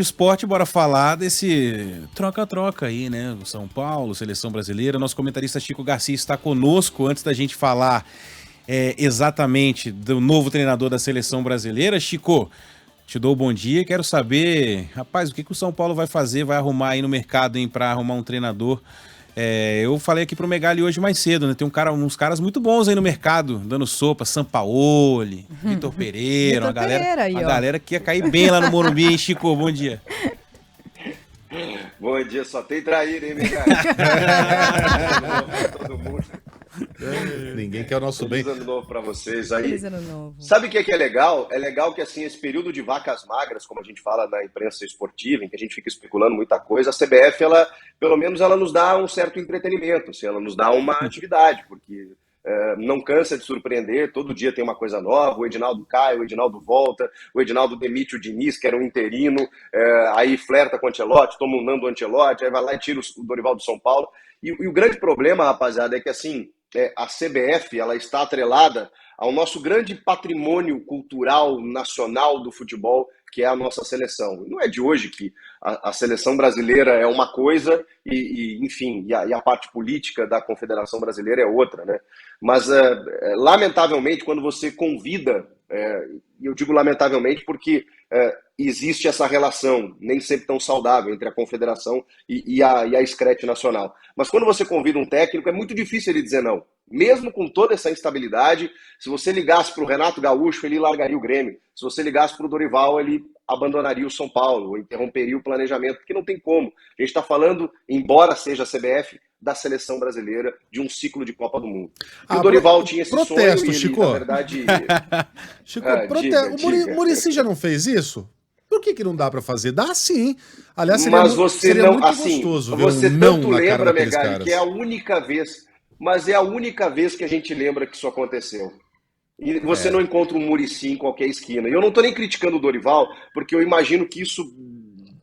Esporte, bora falar desse troca-troca aí, né? O São Paulo, seleção brasileira. Nosso comentarista Chico Garcia está conosco antes da gente falar exatamente do novo treinador da seleção brasileira. Chico, te dou o bom dia. Quero saber, rapaz, o que o São Paulo vai fazer, vai arrumar aí no mercado, hein, para arrumar um treinador. Eu falei aqui pro Megali hoje mais cedo, né? Tem uns caras muito bons aí no mercado, dando sopa, Sampaoli, Vitor Pereira, Vitor Pereira aí, uma ó. galera que ia cair bem lá no Morumbi, hein, Chico? Bom dia. Bom dia, só tem traíra, hein, meu cara? Todo mundo. Ninguém quer o nosso Feliz bem. ano novo pra vocês aí. Feliz ano novo. Sabe o que é legal? É legal que, assim, esse período de vacas magras, como a gente fala na imprensa esportiva, em que a gente fica especulando muita coisa, a CBF, ela, pelo menos, ela nos dá um certo entretenimento, assim, ela nos dá uma atividade, porque não cansa de surpreender, todo dia tem uma coisa nova, o Edinaldo cai, o Edinaldo volta, o Edinaldo demite o Diniz, que era um interino, aí flerta com o Ancelotti, toma um Nando Ancelotti, aí vai lá e tira o Dorival do São Paulo. E o grande problema, rapaziada, é que, assim, a CBF, ela está atrelada ao nosso grande patrimônio cultural nacional do futebol, que é a nossa seleção. Não é de hoje que a seleção brasileira é uma coisa enfim, a parte política da Confederação Brasileira é outra, né? Mas, lamentavelmente, quando você convida, e eu digo lamentavelmente porque existe essa relação, nem sempre tão saudável, entre a Confederação e a Scratch Nacional. Mas quando você convida um técnico, é muito difícil ele dizer não. Mesmo com toda essa instabilidade, se você ligasse para o Renato Gaúcho, ele largaria o Grêmio. Se você ligasse para o Dorival, ele abandonaria o São Paulo, ou interromperia o planejamento, porque não tem como. A gente está falando, embora seja a CBF, da seleção brasileira, de um ciclo de Copa do Mundo. E o Dorival tinha esse protesto, sonho, e ele, Chico. na verdade... Chico, diga. O Muricy já não fez isso? Por que não dá pra fazer? Dá sim. Aliás, Mas você seria não, muito assim, gostoso ver você um não tanto na cara lembra, daqueles Megali, caras. que é a única vez, mas é a única vez que a gente lembra que isso aconteceu. E você não encontra um Muricy em qualquer esquina. E eu não tô nem criticando o Dorival, porque eu imagino que isso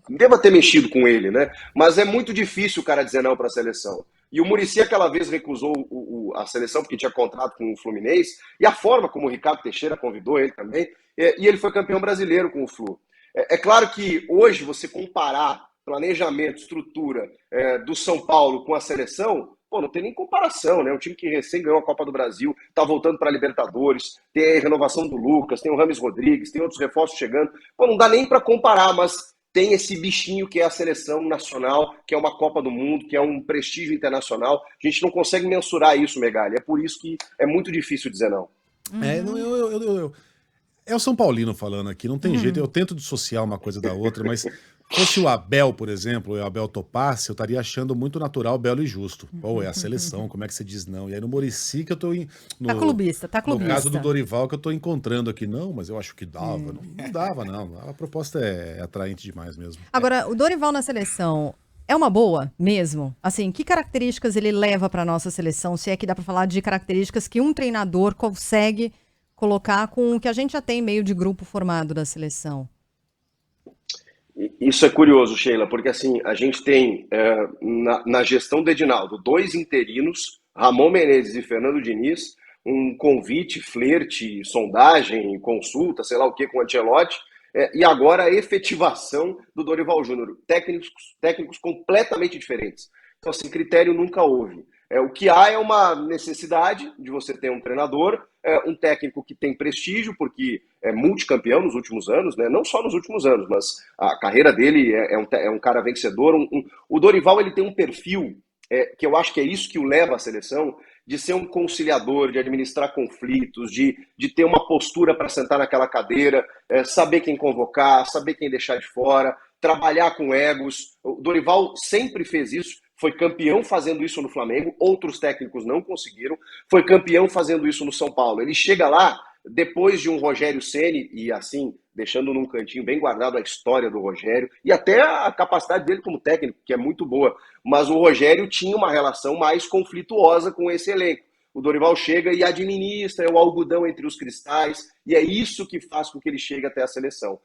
deva ter mexido com ele, né? Mas é muito difícil o cara dizer não para a seleção. E o Muricy aquela vez recusou a seleção porque tinha contrato com o Fluminense, e a forma como o Ricardo Teixeira convidou ele também, e ele foi campeão brasileiro com o Flu. É claro que hoje você comparar planejamento, estrutura do São Paulo com a seleção, pô, não tem nem comparação, né? Um time que recém ganhou a Copa do Brasil, tá voltando para a Libertadores, tem a renovação do Lucas, tem o Rames Rodrigues, tem outros reforços chegando. Pô, não dá nem para comparar, mas tem esse bichinho que é a seleção nacional, que é uma Copa do Mundo, que é um prestígio internacional. A gente não consegue mensurar isso, Megali. É por isso que é muito difícil dizer não. É o São Paulino falando aqui, não tem jeito. Eu tento dissociar uma coisa da outra, mas fosse o Abel, por exemplo, o Abel topasse, eu estaria achando muito natural, belo e justo. Pô, é a seleção, como é que você diz não? E aí no Muricy que eu tô... Tá clubista. No caso do Dorival que eu tô encontrando aqui, não, mas eu acho que dava. Não dava, não. A proposta é atraente demais mesmo. Agora, o Dorival na seleção é uma boa mesmo? Assim, que características ele leva para nossa seleção? Se é que dá para falar de características que um treinador consegue colocar com o que a gente já tem meio de grupo formado da seleção? Isso é curioso, Sheila, porque assim, a gente tem na gestão do Edinaldo 2 interinos, Ramon Menezes e Fernando Diniz, um convite, flerte, sondagem, consulta, sei lá o que, com o Ancelotti, e agora a efetivação do Dorival Júnior. Técnicos completamente diferentes. Então, assim, critério nunca houve. O que há é uma necessidade de você ter um treinador, um técnico que tem prestígio, porque é multicampeão nos últimos anos, né? Não só nos últimos anos, mas a carreira dele é um cara vencedor. O Dorival ele tem um perfil que eu acho que é isso que o leva à seleção, de ser um conciliador, de administrar conflitos, de ter uma postura para sentar naquela cadeira, saber quem convocar, saber quem deixar de fora, trabalhar com egos. O Dorival sempre fez isso. Foi campeão fazendo isso no Flamengo, outros técnicos não conseguiram. Foi campeão fazendo isso no São Paulo. Ele chega lá, depois de um Rogério Ceni, e assim, deixando num cantinho bem guardado a história do Rogério, e até a capacidade dele como técnico, que é muito boa. Mas o Rogério tinha uma relação mais conflituosa com esse elenco. O Dorival chega e administra, é o algodão entre os cristais, e é isso que faz com que ele chegue até a seleção.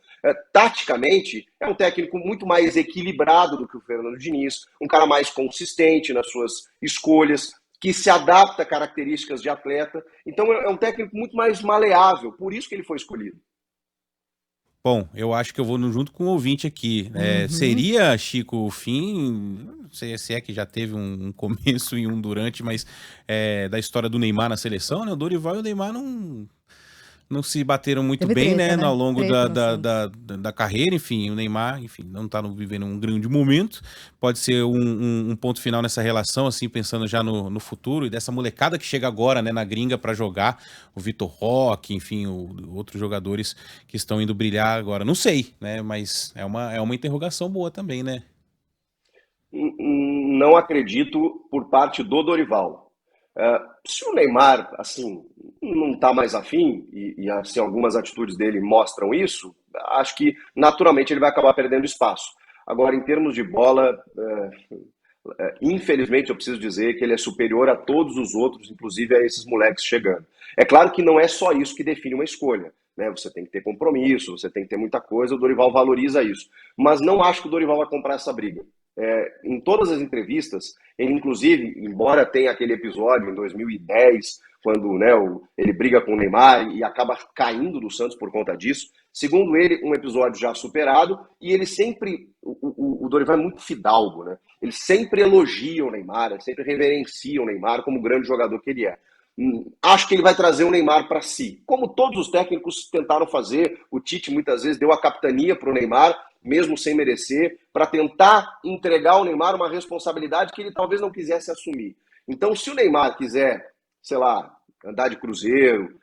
Taticamente, é um técnico muito mais equilibrado do que o Fernando Diniz, um cara mais consistente nas suas escolhas, que se adapta a características de atleta. Então é um técnico muito mais maleável, por isso que ele foi escolhido. Bom, eu acho que eu vou junto com o ouvinte aqui. Seria, Chico, o fim, não sei se é que já teve um começo e um durante, mas da história do Neymar na seleção, né? O Dorival e o Neymar não se bateram muito Teve bem, treta, né? né? Ao longo Treta, da carreira, enfim, o Neymar, enfim, não tá vivendo um grande momento. Pode ser um ponto final nessa relação, assim, pensando já no futuro e dessa molecada que chega agora, né, na gringa para jogar, o Vitor Roque, enfim, outros jogadores que estão indo brilhar agora. Não sei, né? Mas é uma interrogação boa também, né? Não acredito por parte do Dorival. Se o Neymar, assim, não está mais afim, e assim, algumas atitudes dele mostram isso, acho que naturalmente ele vai acabar perdendo espaço. Agora, em termos de bola, infelizmente eu preciso dizer que ele é superior a todos os outros, inclusive a esses moleques chegando. É claro que não é só isso que define uma escolha, né? Você tem que ter compromisso, você tem que ter muita coisa, o Dorival valoriza isso. Mas não acho que o Dorival vai comprar essa briga. Em todas as entrevistas, ele inclusive, embora tenha aquele episódio em 2010, quando, né, ele briga com o Neymar e acaba caindo do Santos por conta disso, segundo ele, um episódio já superado, e ele sempre, o Dorival é muito fidalgo, né? Ele sempre elogia o Neymar, ele sempre reverencia o Neymar como o grande jogador que ele é. Acho que ele vai trazer o Neymar para si, como todos os técnicos tentaram fazer. O Tite muitas vezes deu a capitania para o Neymar, mesmo sem merecer, para tentar entregar ao Neymar uma responsabilidade que ele talvez não quisesse assumir. Então, se o Neymar quiser, sei lá, andar de cruzeiro,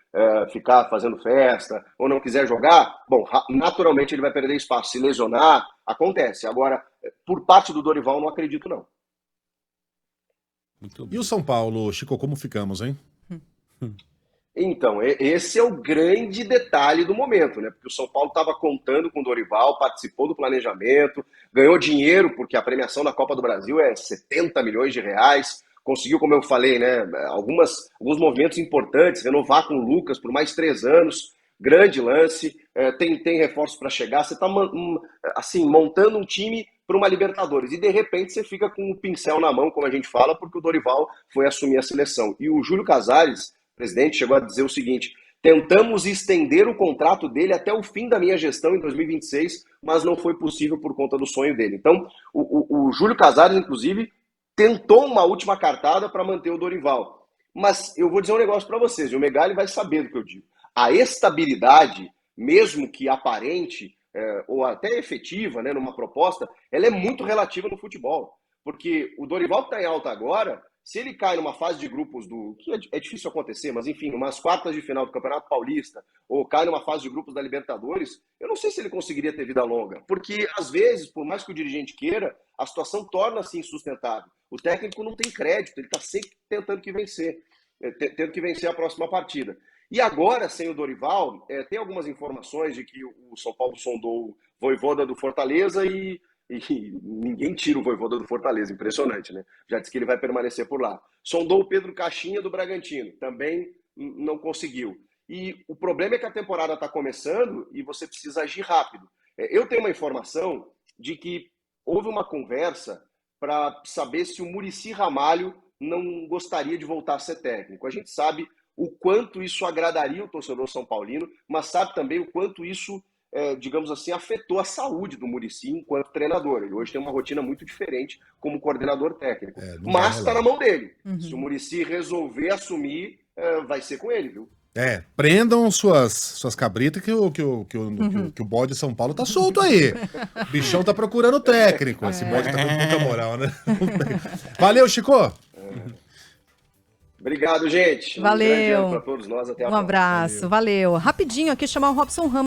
ficar fazendo festa, ou não quiser jogar, bom, naturalmente ele vai perder espaço. Se lesionar, acontece. Agora, por parte do Dorival, não acredito, não. E o São Paulo, Chico, como ficamos, hein? Então, esse é o grande detalhe do momento, né? Porque o São Paulo estava contando com o Dorival, participou do planejamento, ganhou dinheiro, porque a premiação da Copa do Brasil é 70 milhões de reais, conseguiu, como eu falei, né, alguns movimentos importantes, renovar com o Lucas por mais 3 anos, grande lance, tem reforços para chegar, você está assim, montando um time para uma Libertadores, e de repente você fica com o pincel na mão, como a gente fala, porque o Dorival foi assumir a seleção. E o Júlio Casares, presidente, chegou a dizer o seguinte: tentamos estender o contrato dele até o fim da minha gestão em 2026, mas não foi possível por conta do sonho dele. Então, o Júlio Casares, inclusive, tentou uma última cartada para manter o Dorival. Mas eu vou dizer um negócio para vocês, e o Megali vai saber do que eu digo. A estabilidade, mesmo que aparente, ou até efetiva, né, numa proposta, ela é muito relativa no futebol. Porque o Dorival que está em alta agora, se ele cai numa fase de grupos que é difícil acontecer, mas enfim, umas quartas de final do Campeonato Paulista, ou cai numa fase de grupos da Libertadores, eu não sei se ele conseguiria ter vida longa. Porque, às vezes, por mais que o dirigente queira, a situação torna-se insustentável. O técnico não tem crédito, ele está sempre tentando tendo que vencer a próxima partida. E agora, sem o Dorival, tem algumas informações de que o São Paulo sondou o Vojvoda do Fortaleza e ninguém tira o Vojvoda do Fortaleza, impressionante, né? Já disse que ele vai permanecer por lá. Sondou o Pedro Caixinha do Bragantino, também não conseguiu. E o problema é que a temporada está começando e você precisa agir rápido. Eu tenho uma informação de que houve uma conversa para saber se o Muricy Ramalho não gostaria de voltar a ser técnico. A gente sabe o quanto isso agradaria o torcedor são paulino, mas sabe também o quanto isso, digamos assim, afetou a saúde do Muricy enquanto treinador. Ele hoje tem uma rotina muito diferente como coordenador técnico. Mas está na mão dele. Se o Muricy resolver assumir, vai ser com ele, viu? Prendam suas cabritas que o bode de São Paulo tá solto aí. O bichão tá procurando técnico. Esse bode tá com muita moral, né? Valeu, Chico! Obrigado, gente. Valeu. Para todos nós. Até a próxima. Um abraço. Valeu. Rapidinho aqui, chamar o Robson Ramos.